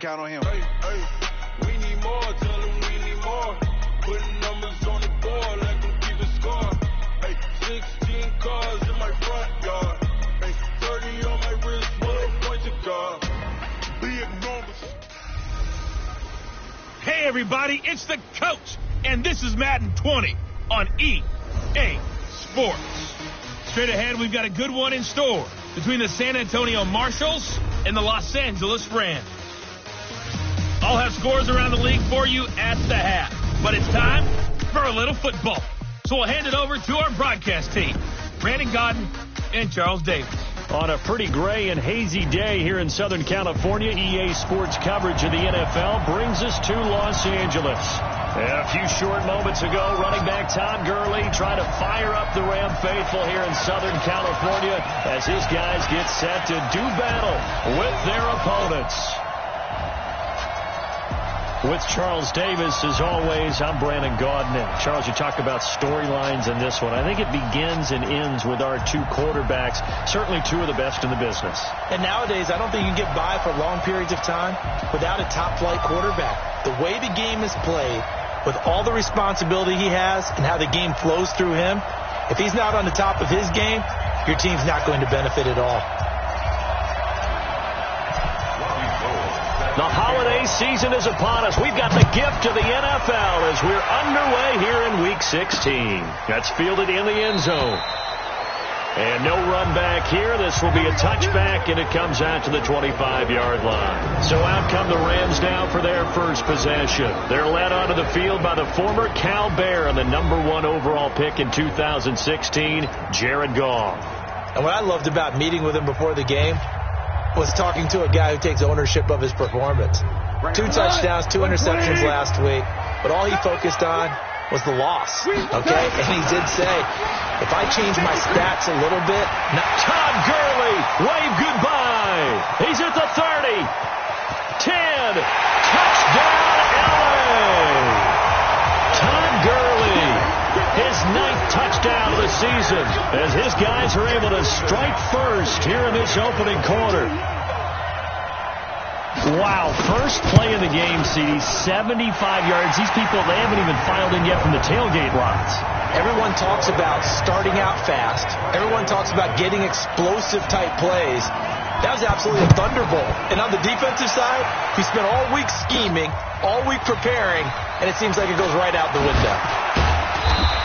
Count on him. Hey, we need more. Tell them we need more. Putting numbers on the board like them keep a score. Hey, 16 cars in my front yard. Hey, 30 on my wrist, bullet point to guard. Big numbers. Hey, everybody, it's the coach, and this is Madden 20 on EA Sports. Straight ahead, we've got a good one in store between the San Antonio Marshalls and the Los Angeles Rams. I'll have scores around the league for you at the half. But it's time for a little football. So we'll hand it over to our broadcast team, Brandon Godden and Charles Davis. On a pretty gray and hazy day here in Southern California, EA Sports coverage of the NFL brings us to Los Angeles. A few short moments ago, running back Todd Gurley trying to fire up the Ram faithful here in Southern California as his guys get set to do battle with their opponents. With Charles Davis, as always, I'm Brandon Godden. And Charles, you talk about storylines in this one. I think it begins and ends with our two quarterbacks, certainly two of the best in the business. And nowadays, I don't think you can get by for long periods of time without a top-flight quarterback. The way the game is played, with all the responsibility he has and how the game flows through him, if he's not on the top of his game, your team's not going to benefit at all. The holiday season is upon us. We've got the gift of the NFL as we're underway here in Week 16. That's fielded in the end zone. And no run back here. This will be a touchback, and it comes out to the 25-yard line. So out come the Rams now for their first possession. They're led onto the field by the former Cal Bear and the #1 overall pick in 2016, Jared Goff. And what I loved about meeting with him before the game was talking to a guy who takes ownership of his performance. 2 touchdowns, 2 interceptions last week, but all he focused on was the loss, okay? And he did say, if I change my stats a little bit... Todd Gurley, wave goodbye. He's at the 30. 10. Touchdown, LA. Todd Gurley, his 9th touchdown of the season, as his guys are able to strike first here in this opening quarter. Wow, first play of the game, CD, 75 yards. These people, they haven't even filed in yet from the tailgate lots. Everyone talks about starting out fast. Everyone talks about getting explosive-type plays. That was absolutely a thunderbolt. And on the defensive side, he spent all week scheming, all week preparing, and it seems like it goes right out the window.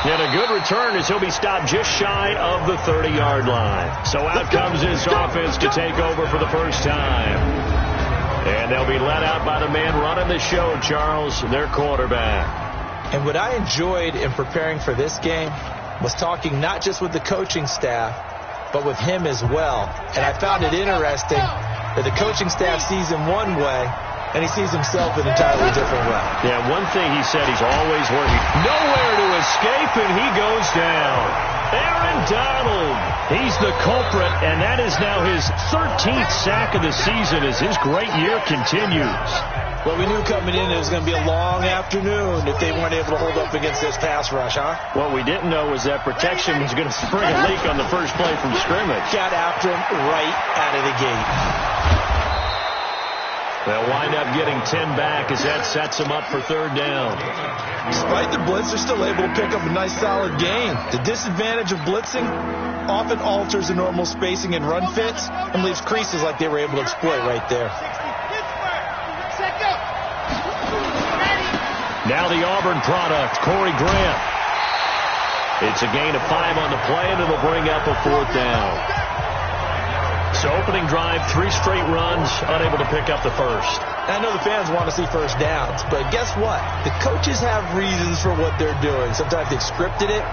And a good return as he'll be stopped just shy of the 30-yard line. So out comes his offense to take over for the first time. And they'll be let out by the man running the show, Charles, their quarterback. And what I enjoyed in preparing for this game was talking not just with the coaching staff, but with him as well. And I found it interesting that the coaching staff sees him one way, and he sees himself an entirely different way. Yeah, one thing he said, he's always working. Nowhere to escape, and he goes down. Aaron Donald, he's the culprit, and that is now his 13th sack of the season as his great year continues. Well, we knew coming in it was going to be a long afternoon if they weren't able to hold up against this pass rush, huh? What we didn't know was that protection was going to spring a leak on the first play from scrimmage. Got after him right out of the gate. They'll wind up getting 10 back as that sets them up for third down. Despite the blitz, they're still able to pick up a nice solid gain. The disadvantage of blitzing often alters the normal spacing and run fits and leaves creases like they were able to exploit right there. Now the Auburn product, Corey Grant. It's a gain of 5 on the play, and it'll bring up a 4th down. So opening drive, 3 straight runs, unable to pick up the first. I know the fans want to see first downs, but guess what? The coaches have reasons for what they're doing. Sometimes they've scripted it,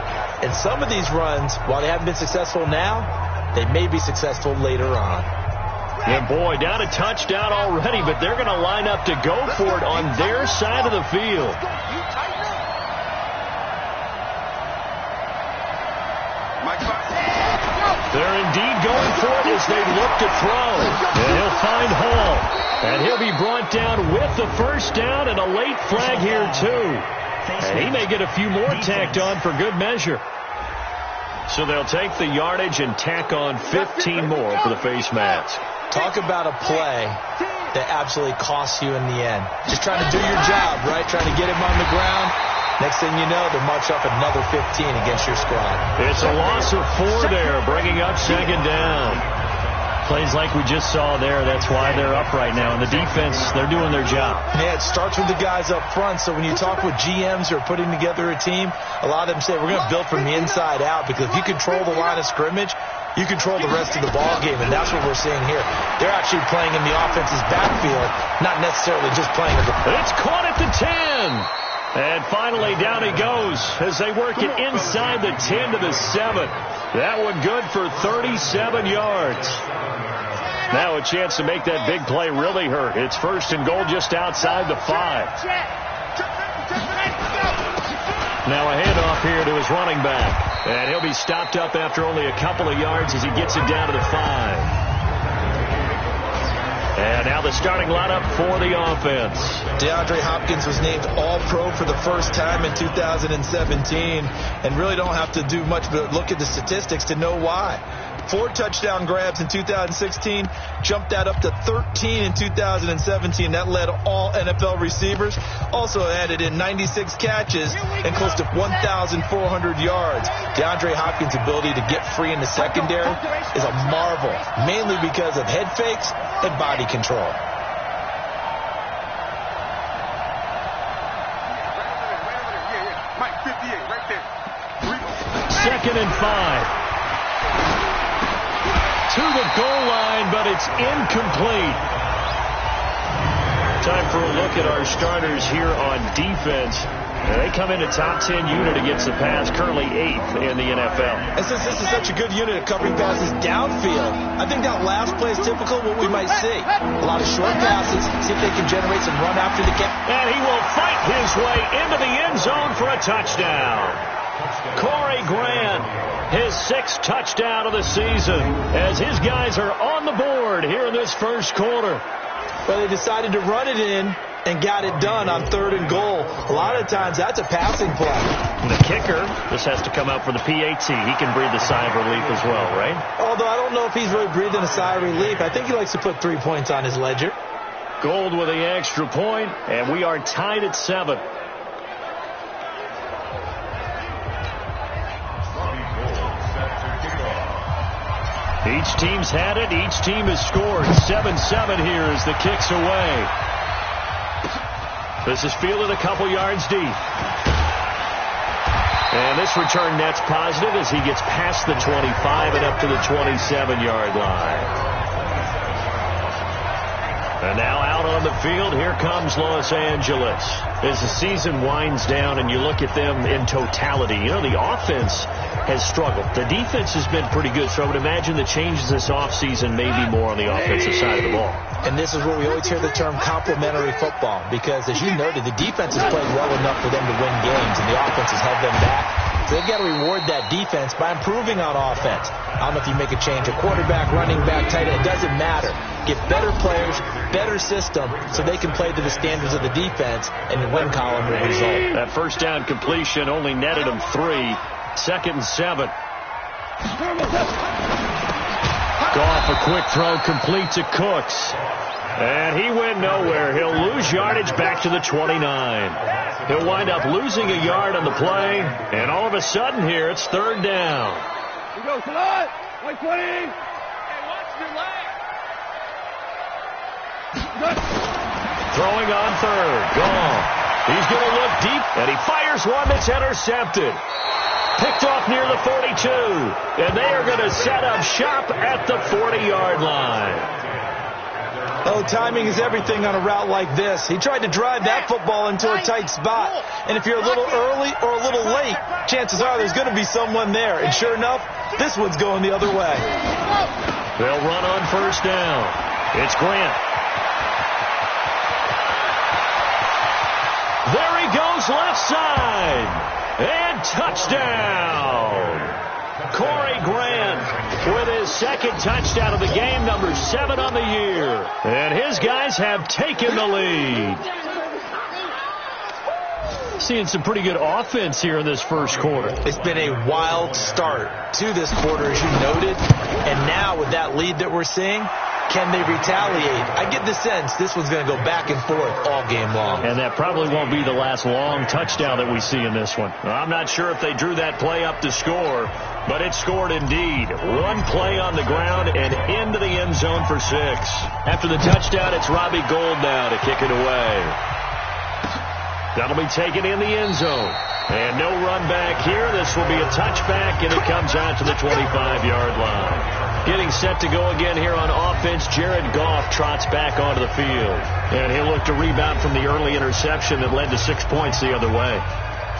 and some of these runs, while they haven't been successful now, they may be successful later on. And boy, down a touchdown already, but they're going to line up to go for it on their side of the field. They're indeed going for it as they look to throw. And he'll find Hall. And he'll be brought down with the first down and a late flag here, too. And he may get a few more tacked on for good measure. So they'll take the yardage and tack on 15 more for the face mask. Talk about a play that absolutely costs you in the end. Just trying to do your job, right? Trying to get him on the ground. Next thing you know, they'll march up another 15 against your squad. It's a loss of 4 there, bringing up second down. Plays like we just saw there, that's why they're up right now. And the defense, they're doing their job. Yeah, it starts with the guys up front. So when you talk with GMs who are putting together a team, a lot of them say, we're going to build from the inside out, because if you control the line of scrimmage, you control the rest of the ball game, and that's what we're seeing here. They're actually playing in the offense's backfield, not necessarily just playing as a... It's caught at the 10. And finally, down he goes as they work it inside the 10 to the 7. That one good for 37 yards. Now a chance to make that big play really hurt. It's 1st and goal just outside the 5. Now a handoff here to his running back. And he'll be stopped up after only a couple of yards as he gets it down to the 5. And now the starting lineup for the offense. DeAndre Hopkins was named All-Pro for the first time in 2017. And really don't have to do much but look at the statistics to know why. 4 touchdown grabs in 2016, jumped that up to 13 in 2017. That led all NFL receivers. Also added in 96 catches and close to 1,400 yards. DeAndre Hopkins' ability to get free in the secondary is a marvel, mainly because of head fakes and body control. Second and 5. To the goal line, but it's incomplete. Time for a look at our starters here on defense. They come in a top 10 unit against the pass, currently 8th in the NFL. And since this is such a good unit of covering passes downfield, I think that last play is typical of what we might see. A lot of short passes, see if they can generate some run after the catch. And he will fight his way into the end zone for a touchdown. Corey Grant, his 6th touchdown of the season, as his guys are on the board here in this first quarter. Well, they decided to run it in and got it done on 3rd and goal. A lot of times that's a passing play. And the kicker, this has to come out for the PAT. He can breathe a sigh of relief as well, right? Although I don't know if he's really breathing a sigh of relief. I think he likes to put 3 points on his ledger. Gold with the extra point, and we are tied at 7. Each team's had it. Each team has scored. 7-7 here as the kick's away. This is fielded a couple yards deep. And this return net's positive as he gets past the 25 and up to the 27-yard line. And now out on the field, here comes Los Angeles. As the season winds down and you look at them in totality, you know, the offense has struggled. The defense has been pretty good, so I would imagine the changes this offseason may be more on the offensive side of the ball. And this is where we always hear the term complementary football, because as you noted, the defense has played well enough for them to win games, and the offense has held them back. So they've got to reward that defense by improving on offense. I don't know if you make a change, a quarterback, running back, tight end, it doesn't matter. Get better players, better system, so they can play to the standards of the defense, and the win column will result. That first down completion only netted him 3. 2nd and 7. Goff, a quick throw, complete to Cooks. And he went nowhere. He'll lose yardage back to the 29. He'll wind up losing a yard on the play, and all of a sudden here, it's 3rd down. He goes to that. 120. Hey, watch your leg. Throwing on 3rd. Goff. He's going to look deep, and he fires one that's intercepted. Picked off near the 42, and they are going to set up shop at the 40-yard line. Oh, timing is everything on a route like this. He tried to drive that football into a tight spot, and if you're a little early or a little late, chances are there's going to be someone there, and sure enough, this one's going the other way. They'll run on 1st down. It's Grant. There he goes, left side. And touchdown! Corey Grant with his 2nd touchdown of the game, number 7 on the year. And his guys have taken the lead. Seeing some pretty good offense here in this first quarter. It's been a wild start to this quarter, as you noted. And now with that lead that we're seeing, Can they retaliate? I get the sense this one's going to go back and forth all game long. And that probably won't be the last long touchdown that we see in this one. I'm not sure if they drew that play up to score, but it scored indeed. One play on the ground and into the end zone for 6. After the touchdown, it's Robbie Gould now to kick it away. That'll be taken in the end zone. And no run back here. This will be a touchback, and it comes out to the 25-yard line. Getting set to go again here on offense, Jared Goff trots back onto the field. And he'll look to rebound from the early interception that led to 6 points the other way.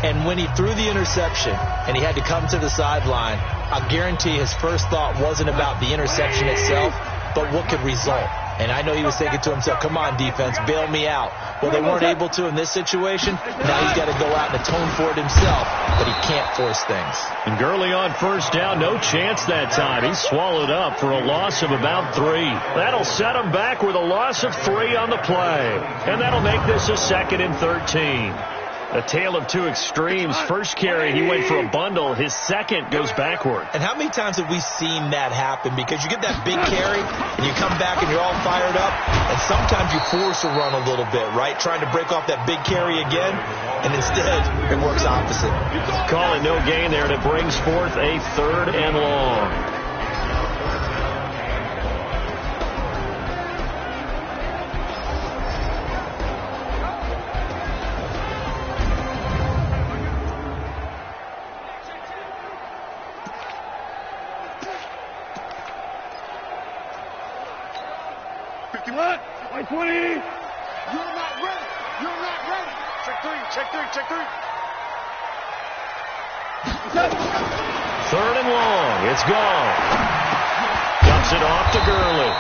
And when he threw the interception and he had to come to the sideline, I'll guarantee his first thought wasn't about the interception itself, but what could result. And I know he was thinking to himself, come on, defense, bail me out. Well, they weren't able to in this situation. Now he's got to go out and atone for it himself, but he can't force things. And Gurley on first down, no chance that time. He's swallowed up for a loss of about 3. That'll set him back with a loss of 3 on the play. And that'll make this a 2nd and 13. A tale of two extremes. First carry, he went for a bundle. His second goes backward. And how many times have we seen that happen? Because you get that big carry, and you come back, and you're all fired up, and sometimes you force a run a little bit, right? Trying to break off that big carry again, and instead, it works opposite. Call it no gain there, and it brings forth a 3rd and long. Like 20. You're not ready. You're not ready. Check 3. Check 3. Check 3. 3rd and long. It's gone. Dumps it off to Gurley.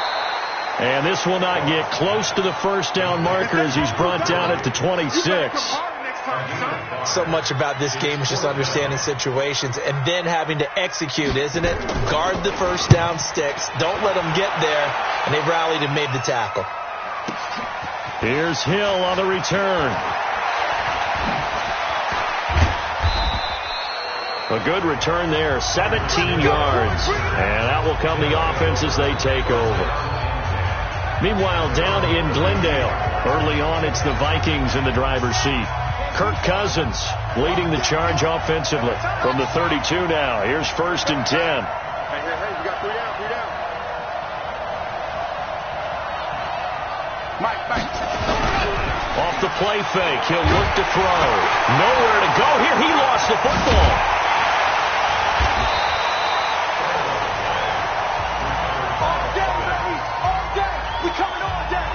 And this will not get close to the first down marker as he's brought down at the 26. So much about this game is just understanding situations and then having to execute, isn't it? Guard the first down sticks. Don't let them get there. And they've rallied and made the tackle. Here's Hill on the return. A good return there, 17 yards. And that will come the offense as they take over. Meanwhile, down in Glendale, early on it's the Vikings in the driver's seat. Kirk Cousins leading the charge offensively from the 32 now. Here's 1st and 10. Hey, you got 3 down, 3 down. Mike. Off the play fake, he'll look to throw. Nowhere to go here. He lost the football. All day, baby. All day. We coming all day.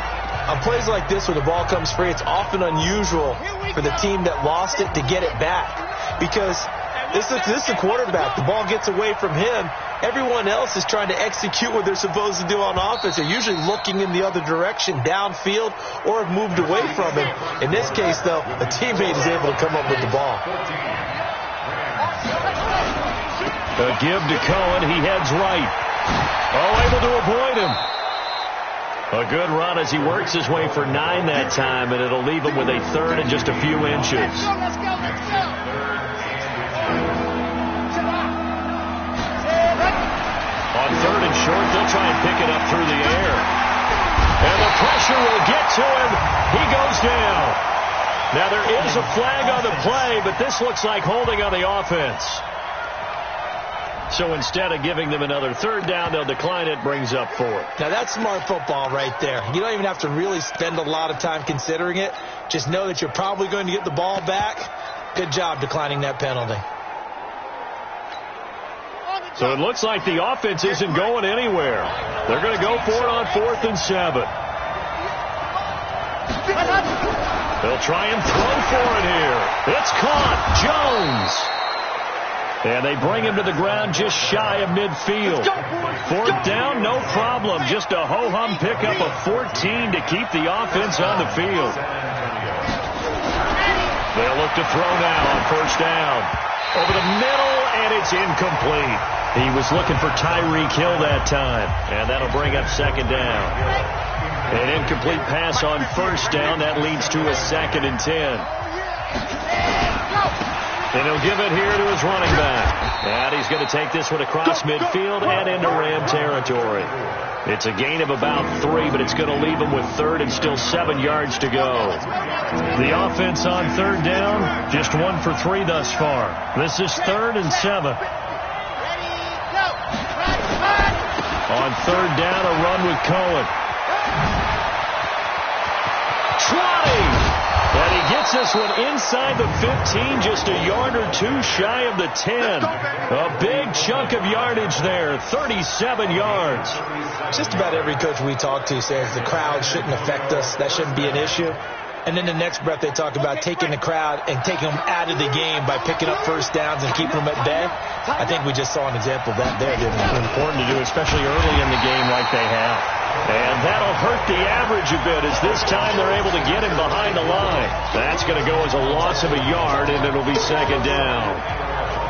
On plays like this where the ball comes free, it's often unusual for the team that lost it to get it back. Because this is the quarterback. The ball gets away from him. Everyone else is trying to execute what they're supposed to do on offense. They're usually looking in the other direction, downfield, or have moved away from him. In this case, though, a teammate is able to come up with the ball. A give to Cohen. He heads right. Oh, able to avoid him. A good run as he works his way for 9 that time, and it'll leave him with a 3rd and just a few inches. Let's go. On 3rd and short, they'll try and pick it up through the air. And the pressure will get to him. He goes down. Now, there is a flag on the play, but this looks like holding on the offense. So instead of giving them another 3rd down, they'll decline it, brings up 4th. Now, that's smart football right there. You don't even have to really spend a lot of time considering it. Just know that you're probably going to get the ball back. Good job declining that penalty. So it looks like the offense isn't going anywhere. They're going to go for it on 4th and 7. They'll try and throw for it here. It's caught. Jones. And they bring him to the ground just shy of midfield. 4th down, no problem. Just a ho-hum pickup of 14 to keep the offense on the field. They'll look to throw now on 1st down. Over the middle, and it's incomplete. He was looking for Tyreek Hill that time, and that'll bring up 2nd down. An incomplete pass on 1st down. That leads to a 2nd and 10. And he'll give it here to his running back. And he's going to take this one across midfield and into Ram territory. It's a gain of about 3, but it's going to leave him with 3rd and still 7 yards to go. The offense on 3rd down, just 1 for 3 thus far. This is 3rd and 7. On 3rd down, a run with Cohen. Trotting! And he gets this one inside the 15, just a yard or 2 shy of the 10. A big chunk of yardage there, 37 yards. Just about every coach we talk to says the crowd shouldn't affect us. That shouldn't be an issue. And then the next breath they talk about taking the crowd and taking them out of the game by picking up first downs and keeping them at bay. I think we just saw an example of that there, didn't we? Important to do, especially early in the game like they have. And that'll hurt the average a bit as this time they're able to get him behind the line. That's going to go as a loss of a yard, and it'll be 2nd down.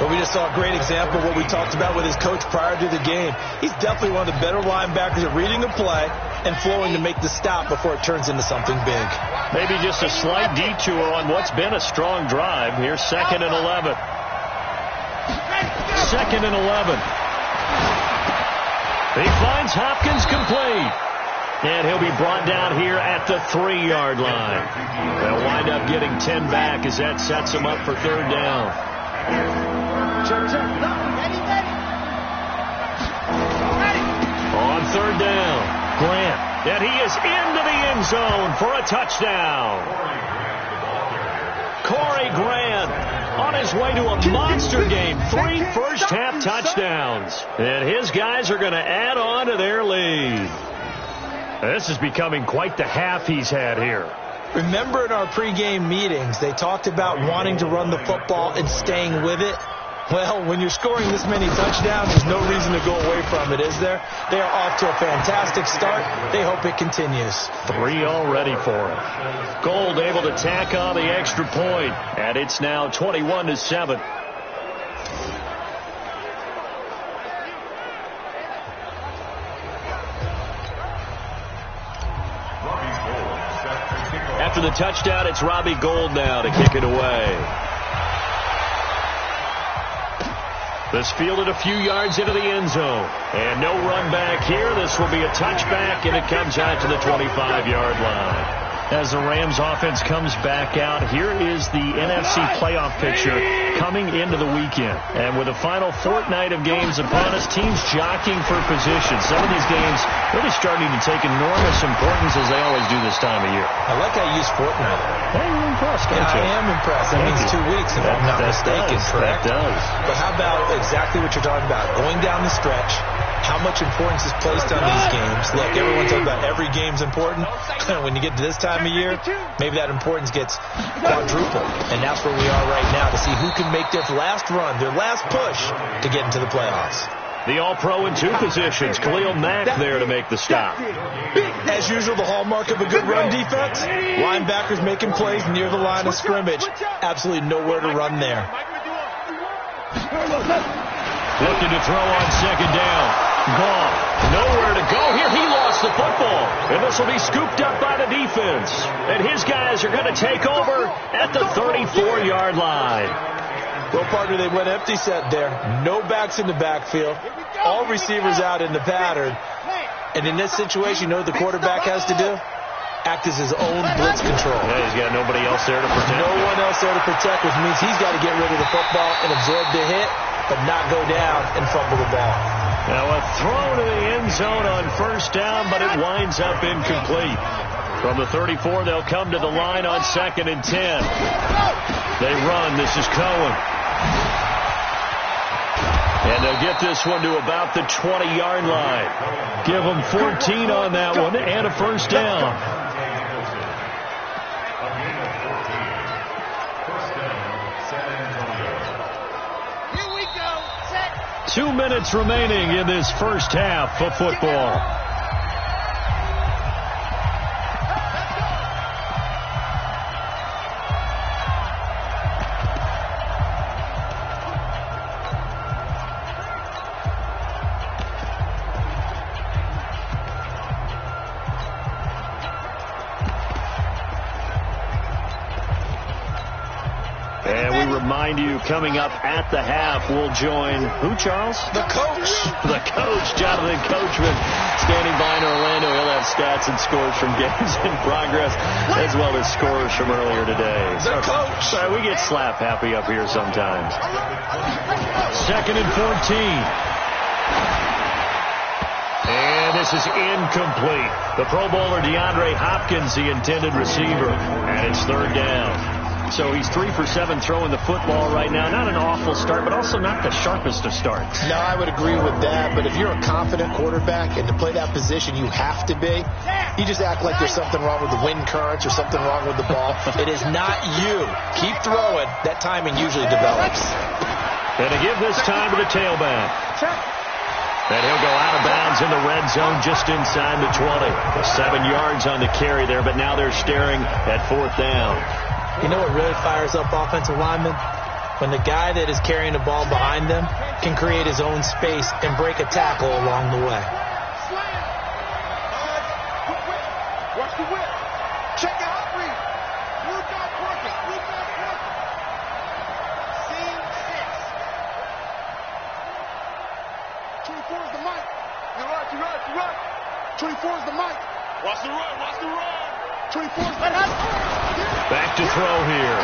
But we just saw a great example of what we talked about with his coach prior to the game. He's definitely one of the better linebackers at reading a play and flowing to make the stop before it turns into something big. Maybe just a slight detour on what's been a strong drive. Here's 2nd and 11. 2nd and 11. He finds Hopkins complete. And he'll be brought down here at the 3-yard line. They'll wind up getting 10 back as that sets him up for 3rd down. On 3rd down, Grant. And he is into the end zone for a touchdown. Corey Grant on his way to a monster game. 3 first-half touchdowns. And his guys are going to add on to their lead. This is becoming quite the half he's had here. Remember in our pregame meetings, they talked about wanting to run the football and staying with it? Well, when you're scoring this many touchdowns, there's no reason to go away from it, is there? They are off to a fantastic start. They hope it continues. 3 already for him. Gold able to tack on the extra point, and it's now 21-7. After the touchdown, it's Robbie Gould now to kick it away. This fielded a few yards into the end zone. And no run back here. This will be a touchback, and it comes out to the 25-yard line. As the Rams offense comes back out, here is the NFC playoff picture coming into the weekend. And with the final fortnight of games upon us, teams jockeying for position. Some of these games really starting to take enormous importance as they always do this time of year. I like how you use fortnight. Hey, you're impressed, don't you? I am impressed. That means 2 weeks, if I'm not mistaken, correct? That does. But how about exactly what you're talking about? Going down the stretch, how much importance is placed on these games? Look, everyone's talking about every game's important. When you get to this time of year, maybe that importance gets quadrupled. And that's where we are right now to see who can make their last run, their last push to get into the playoffs. The All-Pro in 2 positions. Khalil Mack there to make the stop. As usual, the hallmark of a good run defense, linebackers making plays near the line of scrimmage. Absolutely nowhere to run there. Looking to throw on 2nd down. Gone. Nowhere to go here. He lost the football. And this will be scooped up by the defense. And his guys are going to take over at the 34-yard line. Well, partner, they went empty set there. No backs in the backfield. All receivers out in the pattern. And in this situation, you know what the quarterback has to do? Act as his own blitz control. Yeah, he's got nobody else there to protect. No one else there to protect, which means he's got to get rid of the football and absorb the hit, but not go down and fumble the ball. Now a throw to the end zone on 1st down, but it winds up incomplete. From the 34, they'll come to the line on 2nd and 10. They run. This is Cohen. And they'll get this one to about the 20-yard line. Give them 14 on that one and a 1st down. 2 minutes remaining in this first half of football. And we remind you, coming up at the half, we'll join who, Charles? The coach. The coach, Jonathan Coachman, standing by in Orlando. He'll have stats and scores from games in progress, as well as scores from earlier today. The coach. Sorry, we get slap happy up here sometimes. 2nd and 14. And this is incomplete. The Pro Bowler DeAndre Hopkins, the intended receiver, and it's 3rd down. So he's 3 for 7 throwing the football right now. Not an awful start, but also not the sharpest of starts. No, I would agree with that. But if you're a confident quarterback and to play that position you have to be, you just act like there's something wrong with the wind currents or something wrong with the ball. It is not you. Keep throwing. That timing usually develops. And to give this time to the tailback. And he'll go out of bounds in the red zone just inside the 20. 7 yards on the carry there, but now they're staring at 4th down. You know what really fires up offensive linemen? When the guy that is carrying the ball behind them can create his own space and break a tackle along the way. Watch the whip. Check out read. Root not working. Root not working. Scene 6. 24 is the mic. You're right. 24 is the mic. Watch the run. 24 is the mic. Back to throw here.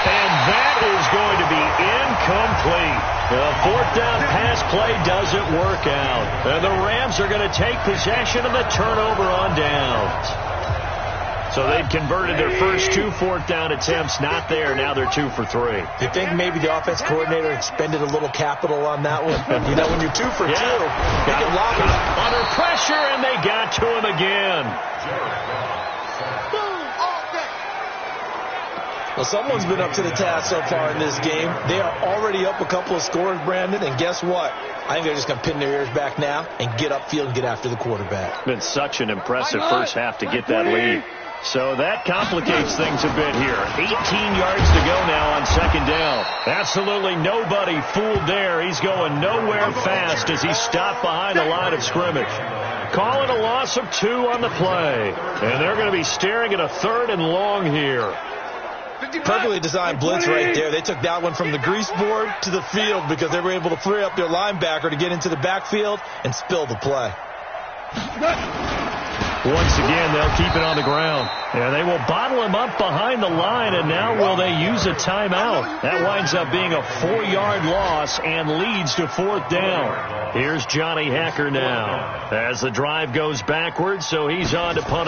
And that is going to be incomplete. The 4th down pass play doesn't work out. And the Rams are going to take possession of the turnover on downs. So they've converted their first 2 4th down attempts. Not there. Now they're 2 for 3. You think maybe the offense coordinator expended a little capital on that one? You know, when you're 2 for 2, you can lob it under pressure, and they got to him again. Well, someone's been up to the task so far in this game. They are already up a couple of scores, Brandon, and guess what? I think they're just going to pin their ears back now and get upfield and get after the quarterback. Been such an impressive first half to get that lead. So that complicates things a bit here. 18 yards to go now on 2nd down. Absolutely nobody fooled there. He's going nowhere fast as he's stopped behind the line of scrimmage. Calling a loss of 2 on the play. And they're going to be staring at a 3rd and long here. Perfectly designed blitz right there. They took that one from the grease board to the field because they were able to free up their linebacker to get into the backfield and spill the play. Once again, they'll keep it on the ground. And they will bottle him up behind the line, and now will they use a timeout? That winds up being a 4-yard loss and leads to 4th down. Here's Johnny Hacker now as the drive goes backwards, so he's on to punt.